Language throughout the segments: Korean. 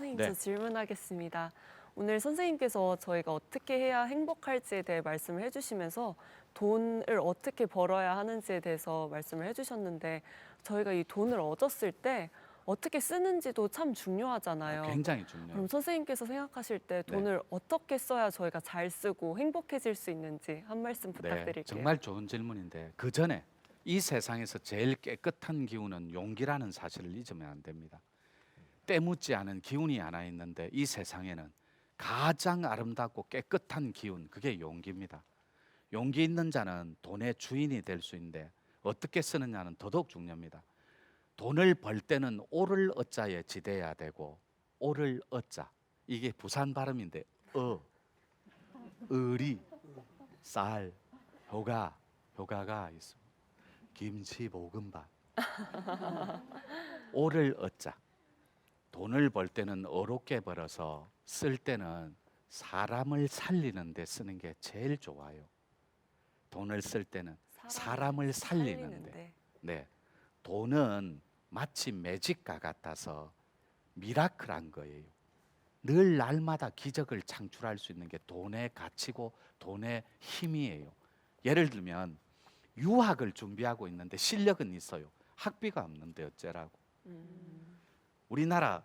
선생님, 네. 저 질문하겠습니다. 오늘 선생님께서 저희가 어떻게 해야 행복할지에 대해 말씀을 해주시면서 돈을 어떻게 벌어야 하는지에 대해서 말씀을 해주셨는데 저희가 이 돈을 얻었을 때 어떻게 쓰는지도 참 중요하잖아요. 굉장히 중요해요. 그럼 선생님께서 생각하실 때 네. 돈을 어떻게 써야 저희가 잘 쓰고 행복해질 수 있는지 한 말씀 네, 부탁드릴게요. 정말 좋은 질문인데 그 전에 이 세상에서 제일 깨끗한 기운은 용기라는 사실을 잊으면 안 됩니다. 때묻지 않은 기운이 하나 있는데 이 세상에는 가장 아름답고 깨끗한 기운, 그게 용기입니다. 용기 있는 자는 돈의 주인이 될 수 있는데 어떻게 쓰느냐는 더더욱 중요합니다. 돈을 벌 때는 오를 어자에 지대야 되고, 오를 어자, 이게 부산 발음인데 의리, 쌀, 효가가 있습니다. 김치 볶음밥. 오를 얻자. 돈을 벌 때는 어렵게 벌어서 쓸 때는 사람을 살리는 데 쓰는 게 제일 좋아요. 돈을 쓸 때는 사람을 살리는데. 네. 돈은 마치 매직과 같아서 미라클한 거예요. 늘 날마다 기적을 창출할 수 있는 게 돈의 가치고 돈의 힘이에요. 예를 들면 유학을 준비하고 있는데 실력은 있어요. 학비가 없는데 어쩌라고. 우리나라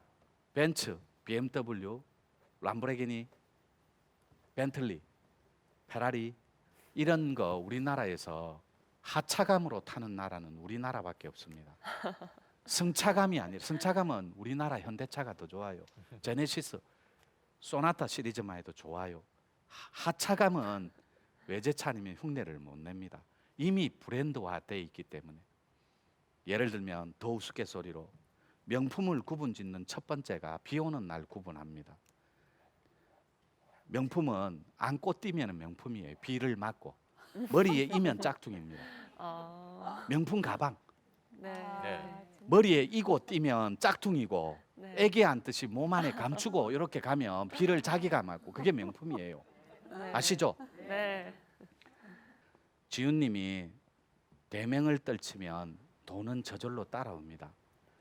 벤츠, BMW, 람보르기니, 벤틀리, 페라리 이런 거 우리나라에서 하차감으로 타는 나라는 우리나라밖에 없습니다. 승차감이 아니라, 승차감은 우리나라 현대차가 더 좋아요. 제네시스, 소나타 시리즈만 해도 좋아요. 하차감은 외제차 아니면 흉내를 못 냅니다. 이미 브랜드화되어 있기 때문에. 예를 들면 더 우스갯소리로 명품을 구분짓는 첫 번째가 비 오는 날 구분합니다. 명품은 안고 뛰면 명품이에요. 비를 맞고. 머리에 이면 짝퉁입니다. 명품 가방. 네. 머리에 이고 뛰면 짝퉁이고, 네. 애기 안듯이 몸 안에 감추고 이렇게 가면 비를 자기가 맞고, 그게 명품이에요. 네. 아시죠? 네. 지훈님이 대명을 떨치면 돈은 저절로 따라옵니다.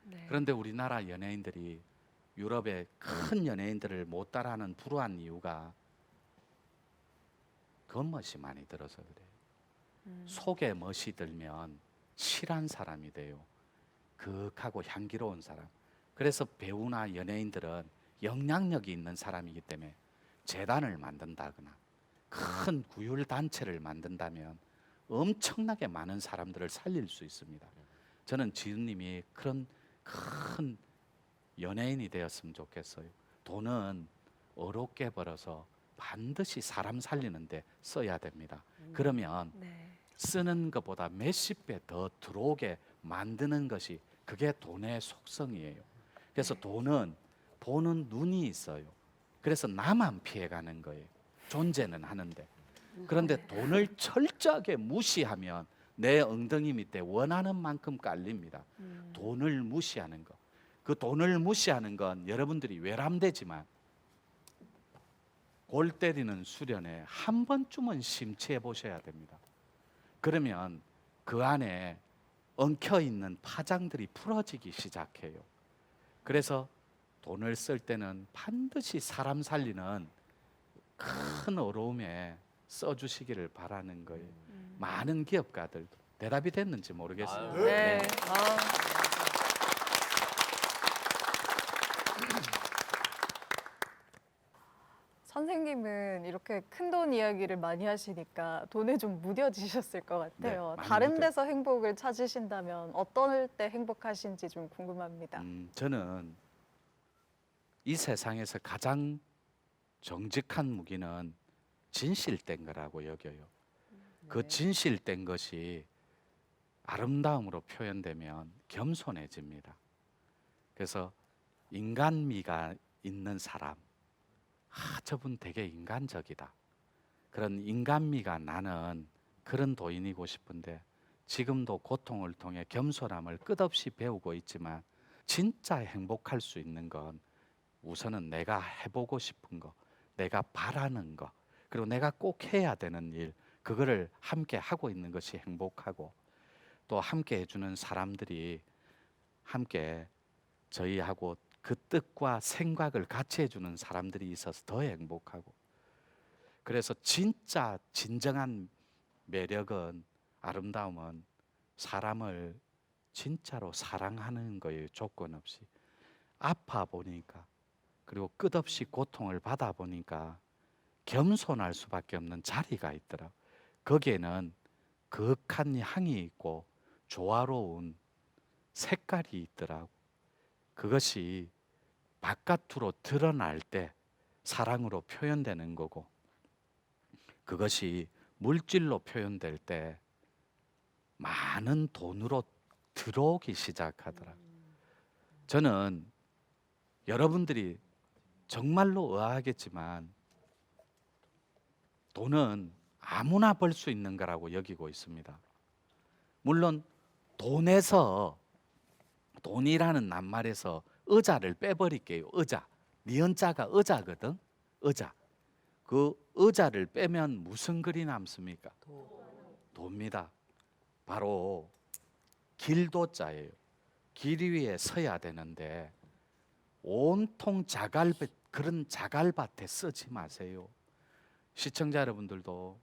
네. 그런데 우리나라 연예인들이 유럽의 큰 연예인들을 못 따라하는 불우한 이유가 겉멋이 많이 들어서 그래요. 속에 멋이 들면 실한 사람이 돼요. 그윽하고 향기로운 사람. 그래서 배우나 연예인들은 영향력이 있는 사람이기 때문에 재단을 만든다거나 큰 구휼 단체를 만든다면 엄청나게 많은 사람들을 살릴 수 있습니다. 저는 지은님이 그런 큰 연예인이 되었으면 좋겠어요. 돈은 어렵게 벌어서 반드시 사람 살리는데 써야 됩니다. 그러면 네. 쓰는 것보다 몇십 배 더 들어오게 만드는 것이, 그게 돈의 속성이에요. 그래서 돈은 보는 눈이 있어요. 그래서 나만 피해가는 거예요. 존재는 하는데. 그런데 돈을 철저하게 무시하면 내 엉덩이 밑에 원하는 만큼 깔립니다. 돈을 무시하는 것. 그 돈을 무시하는 건 여러분들이 외람되지만 골 때리는 수련회 한 번쯤은 심취해 보셔야 됩니다. 그러면 그 안에 엉켜 있는 파장들이 풀어지기 시작해요. 그래서 돈을 쓸 때는 반드시 사람 살리는 큰 어려움에 써주시기를 바라는 거예요. 많은 기업가들, 대답이 됐는지 모르겠어요. 네. 선생님은 이렇게 큰돈 이야기를 많이 하시니까 돈에 좀 무뎌지셨을 것 같아요. 네, 많이 다른 무뎌- 데서 행복을 찾으신다면 어떨 때 행복하신지 좀 궁금합니다. 저는 이 세상에서 가장 정직한 무기는 진실된 거라고 여겨요. 그 진실된 것이 아름다움으로 표현되면 겸손해집니다. 그래서 인간미가 있는 사람, 저분 되게 인간적이다. 그런 인간미가 나는 그런 도인이고 싶은데, 지금도 고통을 통해 겸손함을 끝없이 배우고 있지만 진짜 행복할 수 있는 건 우선은 내가 해보고 싶은 거, 내가 바라는 거, 그리고 내가 꼭 해야 되는 일, 그거를 함께 하고 있는 것이 행복하고, 또 함께 해주는 사람들이 함께 저희하고 그 뜻과 생각을 같이 해주는 사람들이 있어서 더 행복하고, 그래서 진짜 진정한 매력은, 아름다움은 사람을 진짜로 사랑하는 거예요. 조건 없이. 아파 보니까, 그리고 끝없이 고통을 받아 보니까 겸손할 수밖에 없는 자리가 있더라. 거기에는 그윽한 향이 있고 조화로운 색깔이 있더라고. 그것이 바깥으로 드러날 때 사랑으로 표현되는 거고, 그것이 물질로 표현될 때 많은 돈으로 들어오기 시작하더라. 저는 여러분들이 정말로 의아하겠지만 돈은 아무나 벌 수 있는 거라고 여기고 있습니다. 물론 돈에서, 돈이라는 낱말에서 의자를 빼버릴게요. 의자. 니은자가 의자거든. 의자. 그 의자를 빼면 무슨 글이 남습니까? 도입니다. 바로 길도자예요. 길 위에 서야 되는데 온통 자갈밭, 그런 자갈밭에 쓰지 마세요. 시청자 여러분들도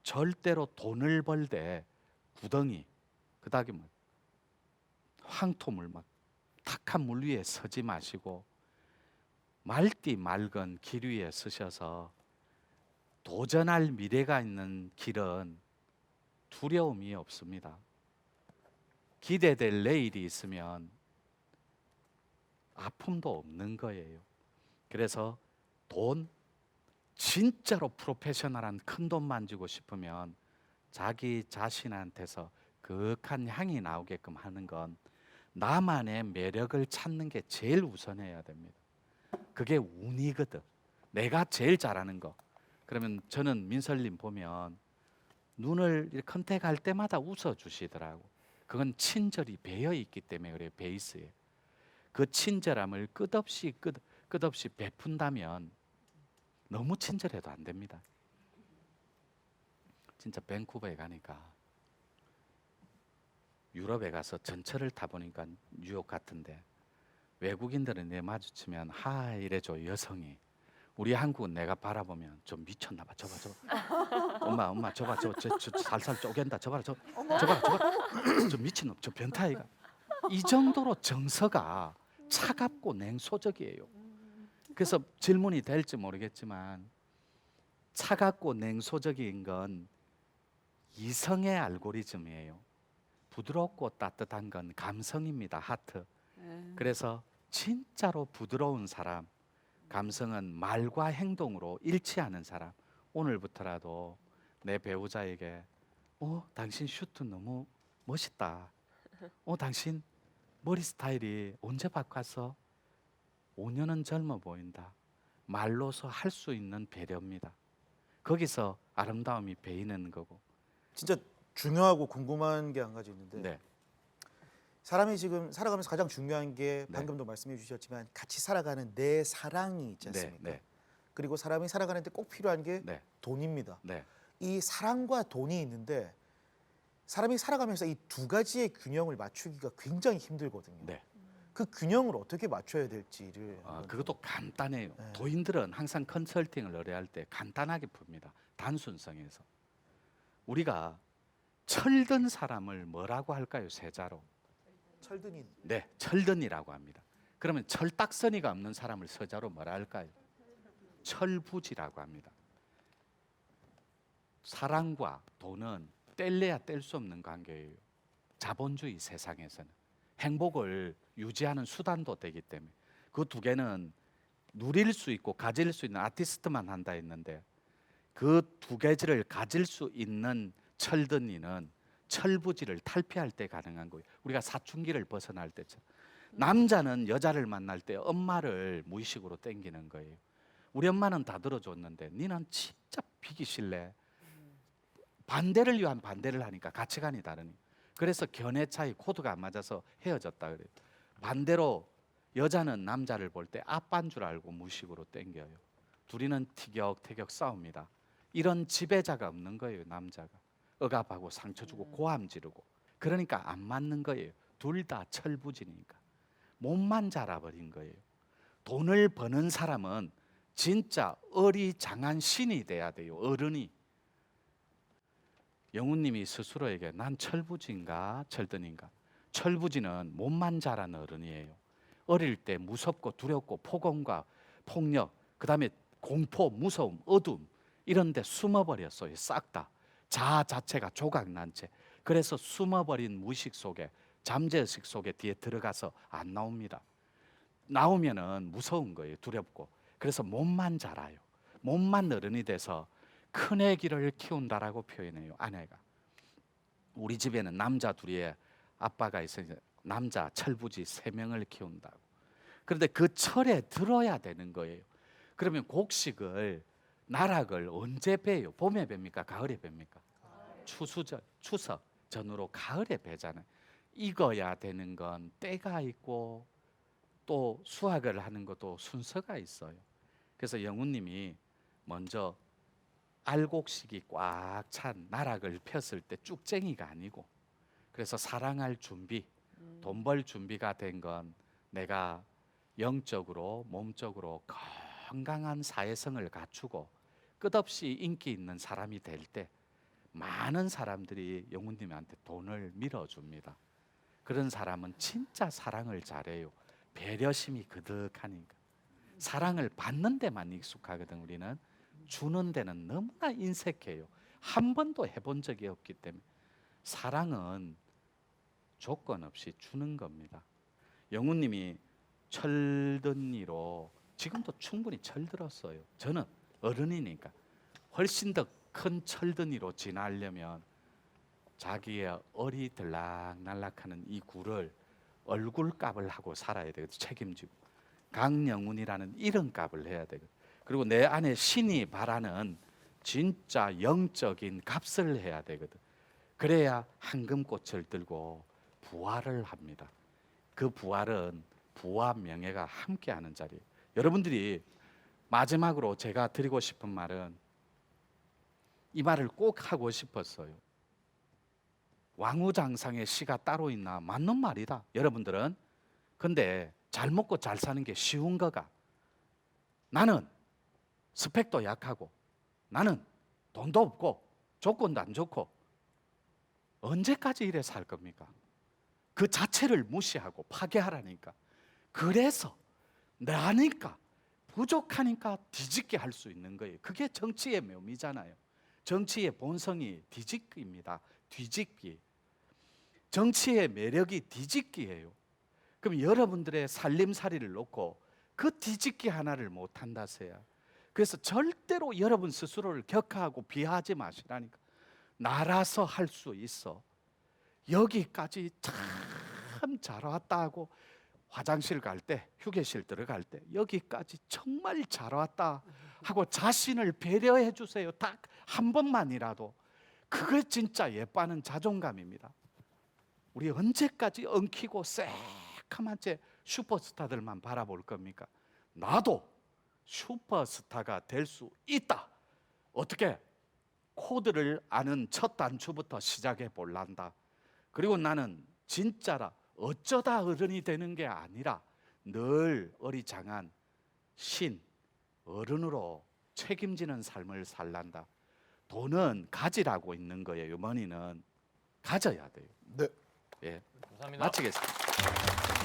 절대로 돈을 벌 때 구덩이, 그다음에 뭐 황토물, 막 탁한 물 위에 서지 마시고 맑디 맑은 길 위에 서셔서 도전할 미래가 있는 길은 두려움이 없습니다. 기대될 내일이 있으면 아픔도 없는 거예요. 그래서 돈, 진짜로 프로페셔널한 큰 돈 만지고 싶으면 자기 자신한테서 그윽한 향이 나오게끔 하는 건 나만의 매력을 찾는 게 제일 우선해야 됩니다. 그게 운이거든. 내가 제일 잘하는 거. 그러면 저는 민설님 보면 눈을 컨택할 때마다 웃어주시더라고. 그건 친절이 배어 있기 때문에 그래요. 베이스에. 그 친절함을 끝없이 베푼다면 너무 친절해도 안 됩니다. 진짜 밴쿠버에 가니까, 유럽에 가서 전철을 타보니까 뉴욕 같은데 외국인들은 내 마주치면 하 이래줘. 여성이. 우리 한국은 내가 바라보면 좀 미쳤나 봐. 저봐. 엄마 저봐. 저 살살 쪼갠다. 저봐라. 저봐라. 저 미친놈. 저 변태아이가. 이 정도로 정서가 차갑고 냉소적이에요. 그래서 질문이 될지 모르겠지만 차갑고 냉소적인 건 이성의 알고리즘이에요. 부드럽고 따뜻한 건 감성입니다. 하트. 그래서 진짜로 부드러운 사람, 감성은 말과 행동으로 일치하는 사람. 오늘부터라도 내 배우자에게 당신 슈트 너무 멋있다. 당신 머리 스타일이 언제 바꿨어? 5년은 젊어 보인다. 말로서 할 수 있는 배려입니다. 거기서 아름다움이 배이는 거고. 진짜 중요하고 궁금한 게 한 가지 있는데, 네. 사람이 지금 살아가면서 가장 중요한 게 네. 방금도 말씀해 주셨지만 같이 살아가는 내 사랑이 있지 네. 않습니까? 네. 그리고 사람이 살아가는데 꼭 필요한 게 네. 돈입니다. 네. 이 사랑과 돈이 있는데 사람이 살아가면서 이 두 가지의 균형을 맞추기가 굉장히 힘들거든요. 네. 그 균형을 어떻게 맞춰야 될지를 그것도 간단해요. 네. 도인들은 항상 컨설팅을 의뢰할 때 간단하게 풉니다. 단순성에서. 우리가 철든 사람을 뭐라고 할까요? 세자로. 철든이 네, 철든이라고 합니다. 그러면 철딱서니가 없는 사람을 서자로 뭐라 할까요? 철부지라고 합니다. 사랑과 돈은 뗄래야 뗄 수 없는 관계예요. 자본주의 세상에서는 행복을 유지하는 수단도 되기 때문에 그 두 개는 누릴 수 있고 가질 수 있는 아티스트만 한다 했는데, 그 두 가지를 가질 수 있는 철든이는 철부지를 탈피할 때 가능한 거예요. 우리가 사춘기를 벗어날 때죠. 남자는 여자를 만날 때 엄마를 무의식으로 땡기는 거예요. 우리 엄마는 다 들어줬는데 니는 진짜 비기 싫래. 반대를 위한 반대를 하니까 가치관이 다르니. 그래서 견해 차이, 코드가 안 맞아서 헤어졌다 그래요. 반대로 여자는 남자를 볼 때 아빠인 줄 알고 무의식으로 땡겨요. 둘이는 티격태격 싸웁니다. 이런 지배자가 없는 거예요. 남자가 억압하고 상처 주고 고함 지르고. 그러니까 안 맞는 거예요. 둘 다 철부지니까. 몸만 자라버린 거예요. 돈을 버는 사람은 진짜 어리장한 신이 돼야 돼요. 어른이. 영훈님이 스스로에게 난 철부지인가 철든인가. 철부지는 몸만 자란 어른이에요. 어릴 때 무섭고 두렵고 폭언과 폭력, 그 다음에 공포, 무서움, 어둠 이런 데 숨어버렸어요. 싹 다. 자아 자체가 조각난 채. 그래서 숨어버린 무의식 속에, 잠재의식 속에 뒤에 들어가서 안 나옵니다. 나오면은 무서운 거예요. 두렵고. 그래서 몸만 자라요. 몸만 어른이 돼서 큰 애기를 키운다라고 표현해요. 아내가. 우리 집에는 남자 둘이에 아빠가 있어서 남자 철부지 3명을 키운다고. 그런데 그 철에 들어야 되는 거예요. 그러면 곡식을 나락을 언제 베요? 봄에 뵭니까? 가을에 뵭니까? 추수전, 추석 전후로 가을에 베잖아요. 익어야 되는 건 때가 있고 또 수확을 하는 것도 순서가 있어요. 그래서 영훈님이 먼저 알곡식이 꽉 찬 나락을 폈을 때 쭉쟁이가 아니고, 그래서 사랑할 준비, 돈 벌 준비가 된 건 내가 영적으로 몸적으로 건강한 사회성을 갖추고 끝없이 인기 있는 사람이 될 때 많은 사람들이 영훈님한테 돈을 밀어줍니다. 그런 사람은 진짜 사랑을 잘해요. 배려심이 그득하니까. 사랑을 받는 데만 익숙하거든. 우리는 주는 데는 너무나 인색해요. 한 번도 해본 적이 없기 때문에. 사랑은 조건 없이 주는 겁니다. 영훈님이 철든이로 지금도 충분히 철들었어요. 저는 어른이니까 훨씬 더 큰 철든이로 지나려면 자기의 어리 들락날락하는 이 굴을 얼굴값을 하고 살아야 되거든. 책임지고 강영훈이라는 이름값을 해야 되거든. 그리고 내 안에 신이 바라는 진짜 영적인 값을 해야 되거든. 그래야 황금꽃을 들고 부활을 합니다. 그 부활은 부와 명예가 함께하는 자리예요. 여러분들이 마지막으로 제가 드리고 싶은 말은 이 말을 꼭 하고 싶었어요. 왕후장상의 시가 따로 있나? 맞는 말이다. 여러분들은. 근데 잘 먹고 잘 사는 게 쉬운 거가. 나는 스펙도 약하고 나는 돈도 없고 조건도 안 좋고 언제까지 이래 살 겁니까? 그 자체를 무시하고 파괴하라니까. 그래서 나니까 부족하니까 뒤집게 할 수 있는 거예요. 그게 정치의 묘미잖아요. 정치의 본성이 뒤집기입니다. 뒤집기. 정치의 매력이 뒤집기예요. 그럼 여러분들의 살림살이를 놓고 그 뒤집기 하나를 못 한다세요. 그래서 절대로 여러분 스스로를 격하고 비하하지 마시라니까. 나라서 할 수 있어. 여기까지 참 잘 왔다 하고 화장실 갈 때, 휴게실 들어갈 때 여기까지 정말 잘 왔다 하고 자신을 배려해 주세요. 딱 한 번만이라도. 그게 진짜 예뻐하는 자존감입니다. 우리 언제까지 엉키고 새카만 채 슈퍼스타들만 바라볼 겁니까? 나도 슈퍼스타가 될 수 있다. 어떻게? 코드를 아는 첫 단추부터 시작해 볼란다. 그리고 나는 진짜라 어쩌다 어른이 되는 게 아니라 늘 어리장한 신, 어른으로 책임지는 삶을 살란다. 돈은 가지라고 있는 거예요. 머니는 가져야 돼요. 네. 예, 감사합니다. 마치겠습니다.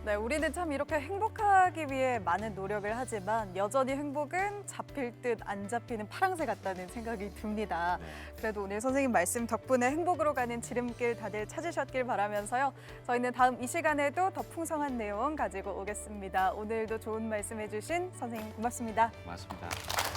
네, 우리는 참 이렇게 행복하기 위해 많은 노력을 하지만 여전히 행복은 잡힐 듯 안 잡히는 파랑새 같다는 생각이 듭니다. 네. 그래도 오늘 선생님 말씀 덕분에 행복으로 가는 지름길 다들 찾으셨길 바라면서요. 저희는 다음 이 시간에도 더 풍성한 내용 가지고 오겠습니다. 오늘도 좋은 말씀 해주신 선생님 고맙습니다. 고맙습니다.